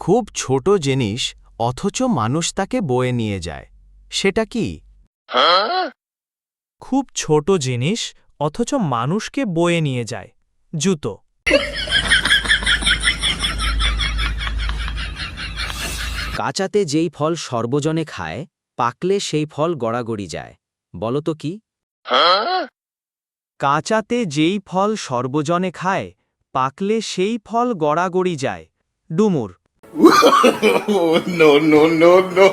খুব ছোট জিনিস অথচ মানুষ তাকে বয়ে নিয়ে যায় সেটা কি? খুব ছোট জিনিস অথচ মানুষকে বয়ে নিয়ে যায় জুতো। কাঁচাতে যেই ফল সর্বজনে খায় পাকলে সেই ফল গড়াগড়ি যায় বলো তো কি? কাঁচাতে যেই ফল সর্বজনে খায় পাকলে সেই ফল গড়াগড়ি যায় ডুমুর। No, no, no, no.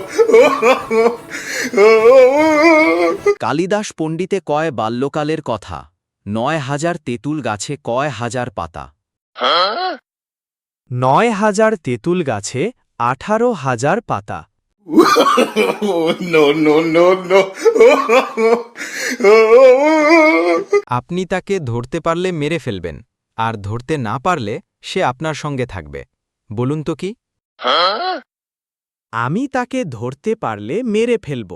Kalidas পণ্ডিতে কয় বাল্যকালের কথা ৯,০০০ তেঁতুল গাছে কয় হাজার পাতা। ৯,০০০ তেঁতুল গাছে ১৮,০০০ পাতা। No, no, no, no. আপনি তাকে ধরতে পারলে মেরে ফেলবেন আর ধরতে না পারলে সে আপনার সঙ্গে থাকবে বলুন তো কি? আমি তাকে ধরতে পারলে মেরে ফেলব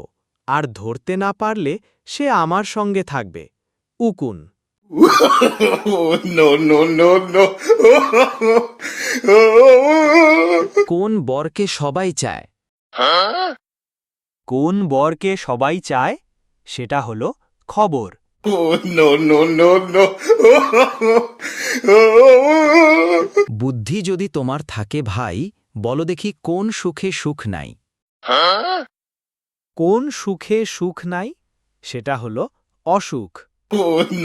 আর ধরতে না পারলে সে আমার সঙ্গে থাকবে উকুন। No, no, no, no. কোন বরকে সবাই চায়? কোন বরকে সবাই চায় সেটা হলো খবর। No, no, no, no. বুদ্ধি যদি তোমার থাকে ভাই বলো দেখি কোন সুখে সুখ নাই? কোন সুখে সুখ নাই সেটা হলো অসুখ।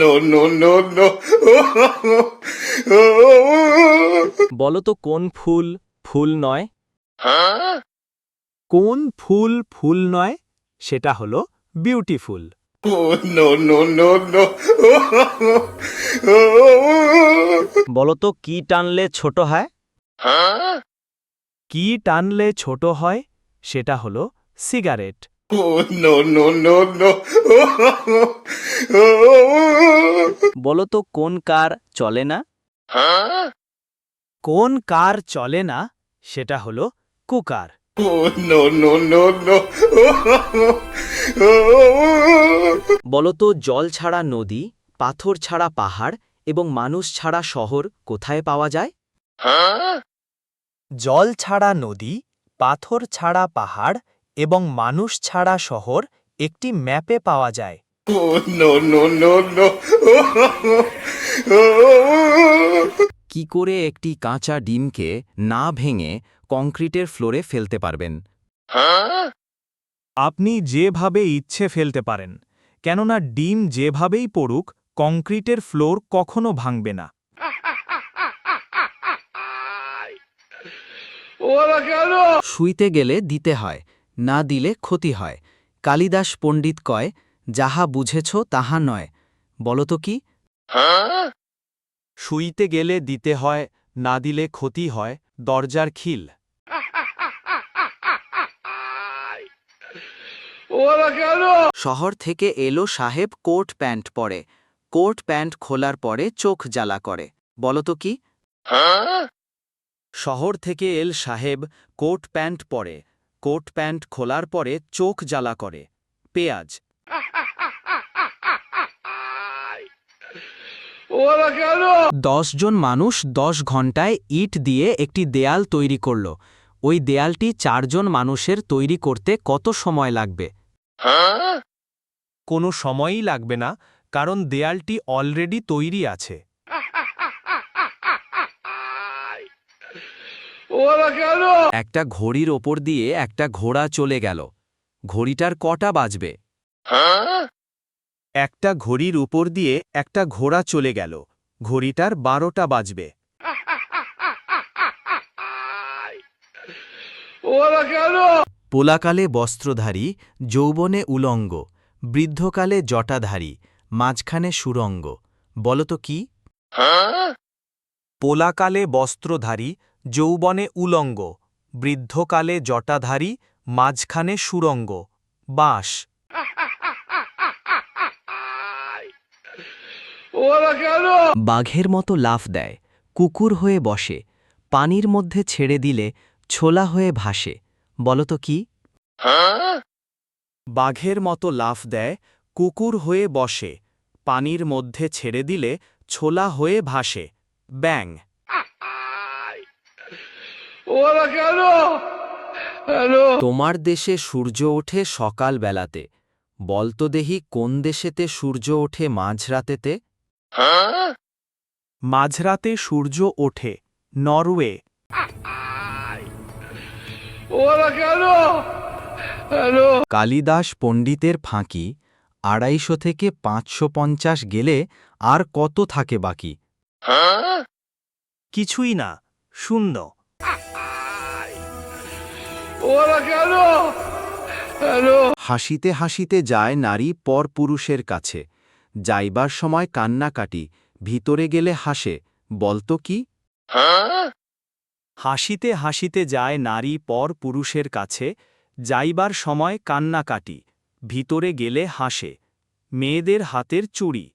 No, no, no, no. বলো তো কোন ফুল ফুল নয়? কোন ফুল ফুল নয় সেটা হলো beautiful. No, no, no, no. বলো তো কি টানলে ছোট হয়? কি টানলে ছোট হয় সেটা হলো cigarette. No, no, no, no. বলো তো কোন কার চলে না? কোন কার চলে না সেটা হলো cooker. No, no, no, no. বলো তো জল ছাড়া নদী পাথর ছাড়া পাহাড় এবং মানুষ ছাড়া শহর কোথায় পাওয়া যায়? জল ছাড়া নদী পাথর ছাড়া পাহাড় এবং মানুষ ছাড়া শহর একটি ম্যাপে পাওয়া যায়। No, no, no, no. কি করে একটি কাঁচা ডিমকে না ভেঙে কংক্রিটের ফ্লোরে ফেলতে পারবেন? আপনি যেভাবে ইচ্ছে ফেলতে পারেন, কেননা ডিম যেভাবেই পড়ুক কংক্রিটের ফ্লোর কখনো ভাঙবে না। শুইতে গেলে দিতে হয় না দিলে ক্ষতি হয় কালিদাস পণ্ডিত কয় যাহা বুঝেছ তাহা নয় বলো তো কি? শুইতে গেলে দিতে হয় না দিলে ক্ষতি হয় দরজার খিল। শহর থেকে এলো সাহেব কোট প্যান্ট পরে কোট প্যান্ট খোলার পরে চোখ জ্বালা করে বলো তো কি? শহর থেকে এল সাহেব কোট প্যান্ট পরে কোট প্যান্ট খোলার পরে চোখ জ্বালা করে পেঁয়াজ। 10 জন মানুষ 10 ঘন্টায় ইট দিয়ে একটি দেয়াল তৈরি করল ওই দেয়ালটি 4 জন মানুষের তৈরি করতে কত সময় লাগবে? কোনো সময়ই লাগবে না, কারণ দেয়ালটি অলরেডি তৈরি আছে। একটা ঘড়ির ওপর দিয়ে একটা ঘোড়া চলে গেল ঘড়িটার কটা বাজবে? একটা ঘড়ির উপর দিয়ে একটা ঘোড়া চলে গেল ঘড়িটার 12টা বাজবে। পোলাকালে বস্ত্রধারী যৌবনে উলঙ্গ বৃদ্ধকালে জটাধারী মাঝখানে সুরঙ্গ বলো তো কি? পোলাকালে বস্ত্রধারী যৌবনে উলঙ্গ বৃদ্ধকালে জটাধারী মাঝখানে সুরঙ্গ বাঁশ। বাঘের মতো লাফ দেয় কুকুর হয়ে বসে পানির মধ্যে ছেড়ে দিলে ছোলা হয়ে ভাসে বলো তো কি? বাঘের মতো লাফ দেয় কুকুর হয়ে বসে পানির মধ্যে ছেড়ে দিলে ছোলা হয়ে ভাসে ব্যাঙ। তোমার দেশে সূর্য ওঠে সকাল বেলাতে বলতো দেহি কোন দেশেতে সূর্য ওঠে মাঝরাতেতে মাঝরাতে সূর্য ওঠে নরওয়ে। কালিদাস পণ্ডিতের ফাঁকি ২৫০ থেকে ৫৫০ গেলে আর কত থাকে বাকি? কিছুই না, শূন্য। হাসিতে হাসিতে যায় নারী পর পুরুষের কাছে, যাইবার সময় কান্নাকাটি, ভিতরে গেলে হাসে, বলতো কি? হাসিতে হাসিতে যায় নারী পর পুরুষের কাছে, যাইবার সময় কান্নাকাটি, ভিতরে গেলে হাসে। মেয়েদের হাতের চুড়ি।